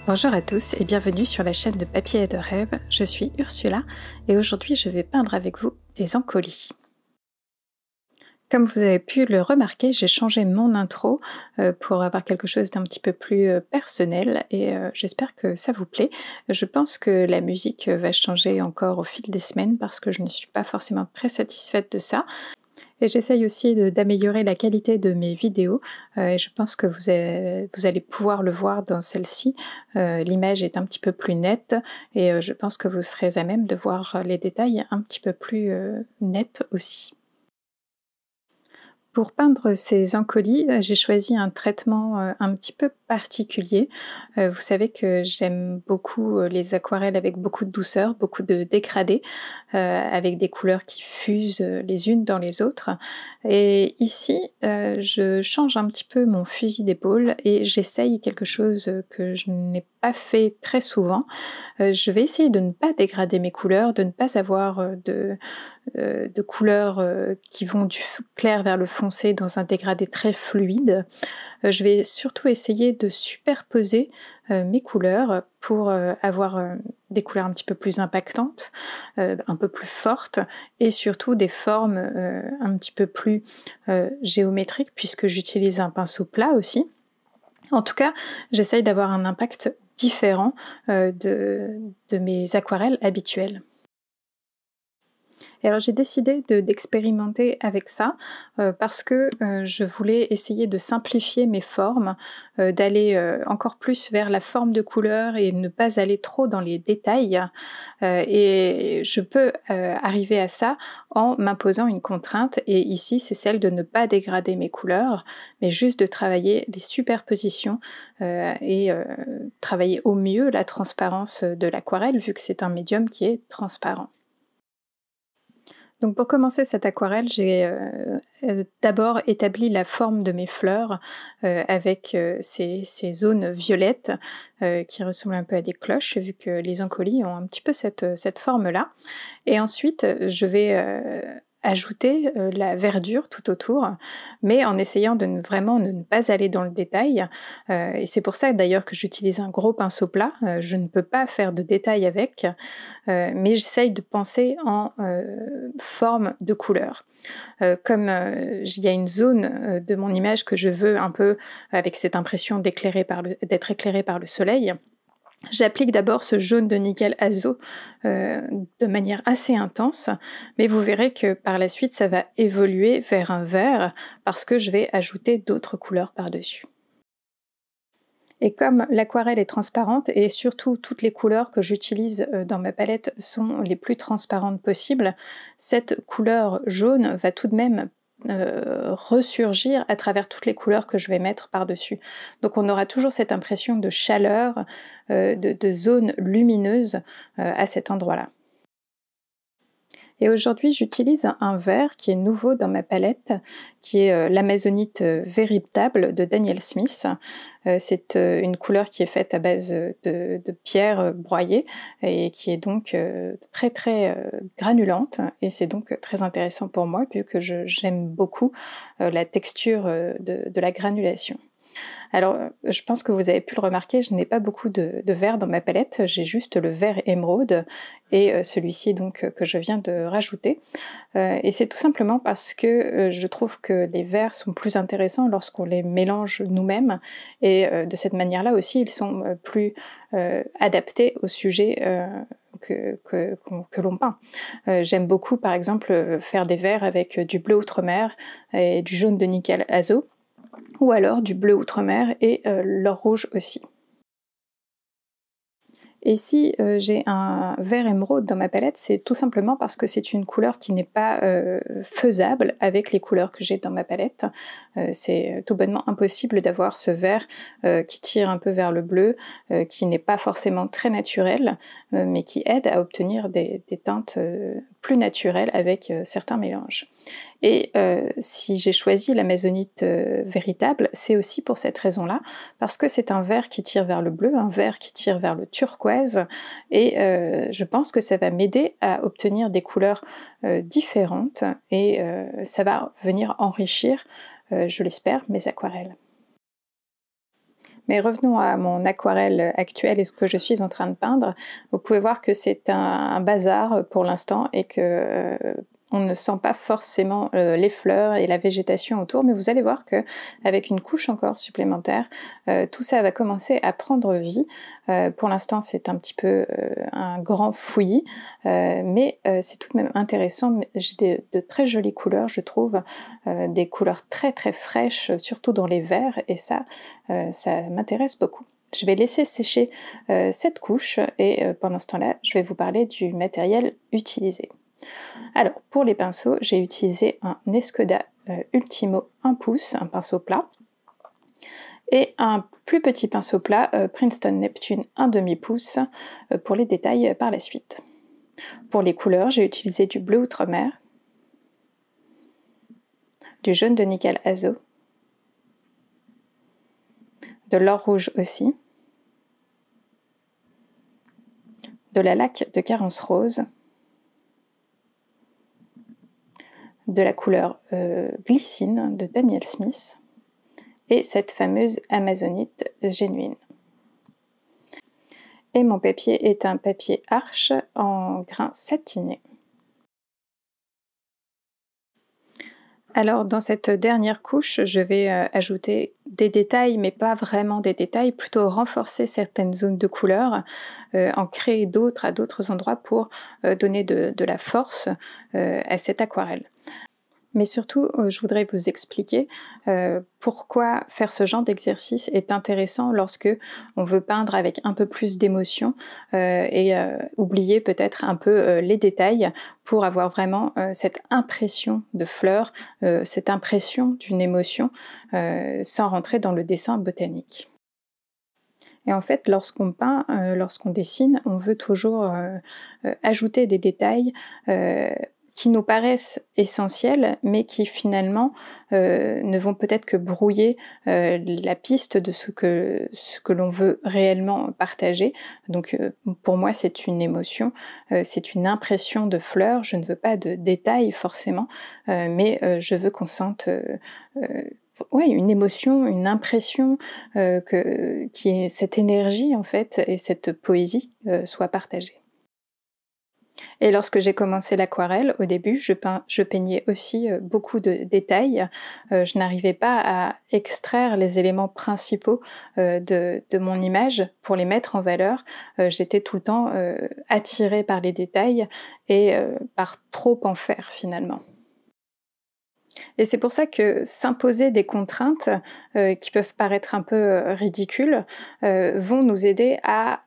Bonjour à tous et bienvenue sur la chaîne de Papier et de Rêve. Je suis Ursula et aujourd'hui je vais peindre avec vous des encolis. Comme vous avez pu le remarquer, j'ai changé mon intro pour avoir quelque chose d'un petit peu plus personnel et j'espère que ça vous plaît. Je pense que la musique va changer encore au fil des semaines parce que je ne suis pas forcément très satisfaite de ça. Et j'essaye aussi d'améliorer la qualité de mes vidéos et je pense que vous allez pouvoir le voir dans celle-ci. L'image est un petit peu plus nette et je pense que vous serez à même de voir les détails un petit peu plus nets aussi. Pour peindre ces encolis, j'ai choisi un traitement un petit peu particulier. Vous savez que j'aime beaucoup les aquarelles avec beaucoup de douceur, beaucoup de dégradés, avec des couleurs qui fusent les unes dans les autres. Et ici, je change un petit peu mon fusil d'épaule et j'essaye quelque chose que je n'ai pas fait très souvent. Je vais essayer de ne pas dégrader mes couleurs, de ne pas avoir de couleurs qui vont du clair vers le foncé dans un dégradé très fluide. Je vais surtout essayer de superposer mes couleurs pour avoir des couleurs un petit peu plus impactantes, un peu plus fortes et surtout des formes un petit peu plus géométriques puisque j'utilise un pinceau plat aussi. En tout cas, j'essaye d'avoir un impact différent de mes aquarelles habituelles. Et alors j'ai décidé d'expérimenter avec ça parce que je voulais essayer de simplifier mes formes, d'aller encore plus vers la forme de couleur et ne pas aller trop dans les détails. Et je peux arriver à ça en m'imposant une contrainte et ici c'est celle de ne pas dégrader mes couleurs mais juste de travailler les superpositions et travailler au mieux la transparence de l'aquarelle vu que c'est un médium qui est transparent. Donc pour commencer cette aquarelle, j'ai d'abord établi la forme de mes fleurs avec ces zones violettes qui ressemblent un peu à des cloches, vu que les encolis ont un petit peu cette forme-là. Et ensuite, je vais ajouter la verdure tout autour, mais en essayant de vraiment ne pas aller dans le détail. Et c'est pour ça d'ailleurs que j'utilise un gros pinceau plat. Je ne peux pas faire de détails avec, mais j'essaye de penser en forme de couleur. Comme il y a une zone de mon image que je veux un peu avec cette impression d'être éclairée par le soleil, j'applique d'abord ce jaune de nickel azo de manière assez intense, mais vous verrez que par la suite ça va évoluer vers un vert parce que je vais ajouter d'autres couleurs par-dessus. Et comme l'aquarelle est transparente et surtout toutes les couleurs que j'utilise dans ma palette sont les plus transparentes possibles, cette couleur jaune va tout de même ressurgir à travers toutes les couleurs que je vais mettre par-dessus. Donc on aura toujours cette impression de chaleur, de zone lumineuse à cet endroit-là. Et aujourd'hui, j'utilise un vert qui est nouveau dans ma palette, qui est l'Amazonite véritable de Daniel Smith. C'est une couleur qui est faite à base de pierres broyées et qui est donc très granulante et c'est donc très intéressant pour moi vu que j'aime beaucoup la texture de la granulation. Alors, je pense que vous avez pu le remarquer, je n'ai pas beaucoup de vert dans ma palette, j'ai juste le vert émeraude et celui-ci donc que je viens de rajouter. Et c'est tout simplement parce que je trouve que les verts sont plus intéressants lorsqu'on les mélange nous-mêmes et de cette manière-là aussi ils sont plus adaptés au sujet que l'on peint. J'aime beaucoup par exemple faire des verts avec du bleu outremer et du jaune de nickel azo, ou alors du bleu outremer et l'or rouge aussi. Et si j'ai un vert émeraude dans ma palette, c'est tout simplement parce que c'est une couleur qui n'est pas faisable avec les couleurs que j'ai dans ma palette. C'est tout bonnement impossible d'avoir ce vert qui tire un peu vers le bleu, qui n'est pas forcément très naturel, mais qui aide à obtenir des teintes plus naturelles avec certains mélanges. Et si j'ai choisi l'Amazonite véritable, c'est aussi pour cette raison-là, parce que c'est un vert qui tire vers le bleu, un vert qui tire vers le turquoise, et je pense que ça va m'aider à obtenir des couleurs différentes, et ça va venir enrichir, je l'espère, mes aquarelles. Mais revenons à mon aquarelle actuelle et ce que je suis en train de peindre. Vous pouvez voir que c'est un bazar pour l'instant et que on ne sent pas forcément les fleurs et la végétation autour, mais vous allez voir que avec une couche encore supplémentaire, tout ça va commencer à prendre vie. Pour l'instant, c'est un petit peu un grand fouillis, mais c'est tout de même intéressant. J'ai de très jolies couleurs, je trouve, des couleurs très très fraîches, surtout dans les verts, et ça m'intéresse beaucoup. Je vais laisser sécher cette couche et pendant ce temps-là, je vais vous parler du matériel utilisé. Alors, pour les pinceaux, j'ai utilisé un Escoda Ultimo 1 pouce, un pinceau plat, et un plus petit pinceau plat, Princeton Neptune 1/2 pouce, pour les détails par la suite. Pour les couleurs, j'ai utilisé du bleu outremer, du jaune de nickel azo, de l'or rouge aussi, de la laque de Carence rose, de la couleur glycine de Daniel Smith et cette fameuse amazonite génuine. Et mon papier est un papier Arches en grain satiné. Alors dans cette dernière couche, je vais ajouter des détails, mais pas vraiment des détails, plutôt renforcer certaines zones de couleur, en créer d'autres à d'autres endroits pour donner de la force à cette aquarelle. Mais surtout, je voudrais vous expliquer pourquoi faire ce genre d'exercice est intéressant lorsque on veut peindre avec un peu plus d'émotion et oublier peut-être un peu les détails pour avoir vraiment cette impression de fleurs, cette impression d'une émotion sans rentrer dans le dessin botanique. Et en fait, lorsqu'on peint, lorsqu'on dessine, on veut toujours ajouter des détails qui nous paraissent essentiels, mais qui finalement ne vont peut-être que brouiller la piste de ce que l'on veut réellement partager. Donc pour moi, c'est une émotion, c'est une impression de fleurs. Je ne veux pas de détails forcément, mais je veux qu'on sente ouais, une émotion, une impression, qui est cette énergie en fait et cette poésie soit partagée. Et lorsque j'ai commencé l'aquarelle, au début, je peignais aussi beaucoup de détails. Je n'arrivais pas à extraire les éléments principaux de mon image pour les mettre en valeur. J'étais tout le temps attirée par les détails et par trop en faire finalement. Et c'est pour ça que s'imposer des contraintes qui peuvent paraître un peu ridicules vont nous aider à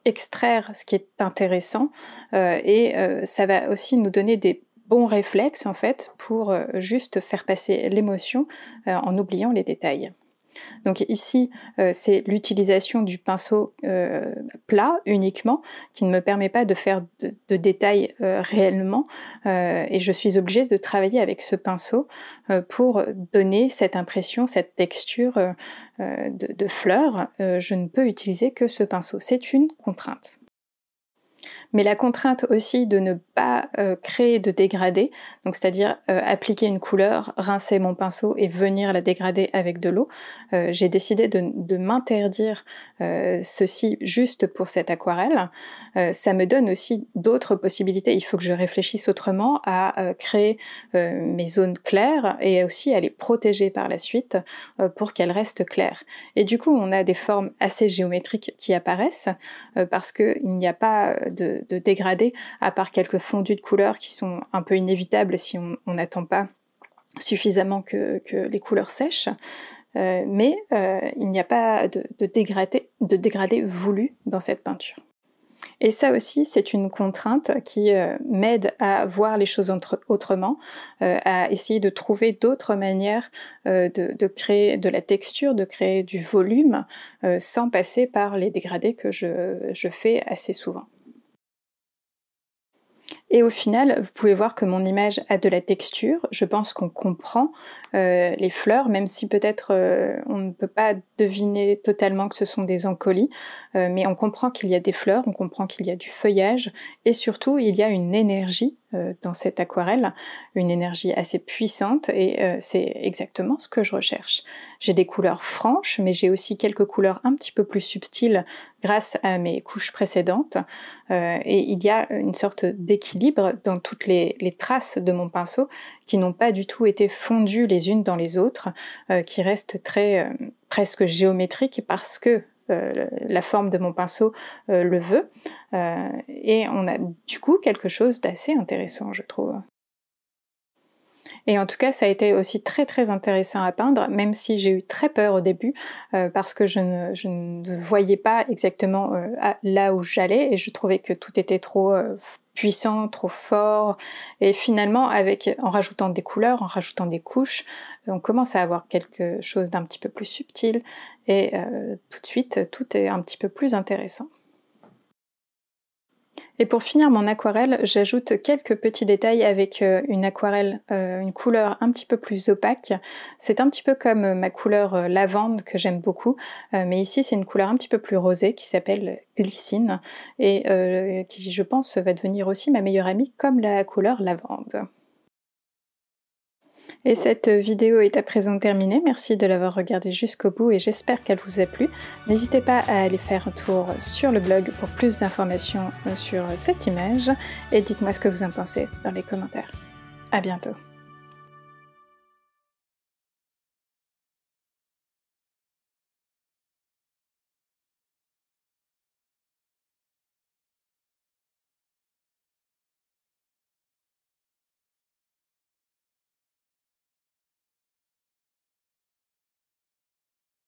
extraire ce qui est intéressant et ça va aussi nous donner des bons réflexes en fait pour juste faire passer l'émotion en oubliant les détails. Donc ici, c'est l'utilisation du pinceau plat uniquement, qui ne me permet pas de faire de détails réellement, et je suis obligée de travailler avec ce pinceau pour donner cette impression, cette texture de fleurs. Je ne peux utiliser que ce pinceau, c'est une contrainte. Mais la contrainte aussi de ne pas créer de dégradé, donc c'est-à-dire appliquer une couleur, rincer mon pinceau et venir la dégrader avec de l'eau. J'ai décidé de m'interdire ceci juste pour cette aquarelle. Ça me donne aussi d'autres possibilités. Il faut que je réfléchisse autrement à créer mes zones claires et aussi à les protéger par la suite pour qu'elles restent claires. Et du coup, on a des formes assez géométriques qui apparaissent parce qu'il n'y a pas de dégradé, à part quelques fondus de couleurs qui sont un peu inévitables si on n'attend pas suffisamment que les couleurs sèchent. Mais il n'y a pas de dégradé voulu dans cette peinture. Et ça aussi, c'est une contrainte qui m'aide à voir les choses autrement, à essayer de trouver d'autres manières de créer de la texture, de créer du volume, sans passer par les dégradés que je fais assez souvent. Et au final, vous pouvez voir que mon image a de la texture. Je pense qu'on comprend les fleurs, même si peut-être on ne peut pas deviner totalement que ce sont des encolis, mais on comprend qu'il y a des fleurs, on comprend qu'il y a du feuillage, et surtout il y a une énergie dans cette aquarelle, une énergie assez puissante, et c'est exactement ce que je recherche. J'ai des couleurs franches, mais j'ai aussi quelques couleurs un petit peu plus subtiles grâce à mes couches précédentes, et il y a une sorte d'équilibre dans toutes les traces de mon pinceau qui n'ont pas du tout été fondues les unes dans les autres, qui restent très presque géométriques parce que la forme de mon pinceau le veut, et on a du coup quelque chose d'assez intéressant, je trouve. Et en tout cas, ça a été aussi très intéressant à peindre, même si j'ai eu très peur au début, parce que je ne voyais pas exactement là où j'allais, et je trouvais que tout était trop puissant, trop fort, et finalement, en rajoutant des couleurs, en rajoutant des couches, on commence à avoir quelque chose d'un petit peu plus subtil, et tout de suite, tout est un petit peu plus intéressant. Et pour finir mon aquarelle, j'ajoute quelques petits détails avec une aquarelle, une couleur un petit peu plus opaque. C'est un petit peu comme ma couleur lavande que j'aime beaucoup, mais ici c'est une couleur un petit peu plus rosée qui s'appelle Glycine, et qui, je pense, va devenir aussi ma meilleure amie comme la couleur lavande. Et cette vidéo est à présent terminée, merci de l'avoir regardée jusqu'au bout et j'espère qu'elle vous a plu. N'hésitez pas à aller faire un tour sur le blog pour plus d'informations sur cette image, et dites-moi ce que vous en pensez dans les commentaires. À bientôt.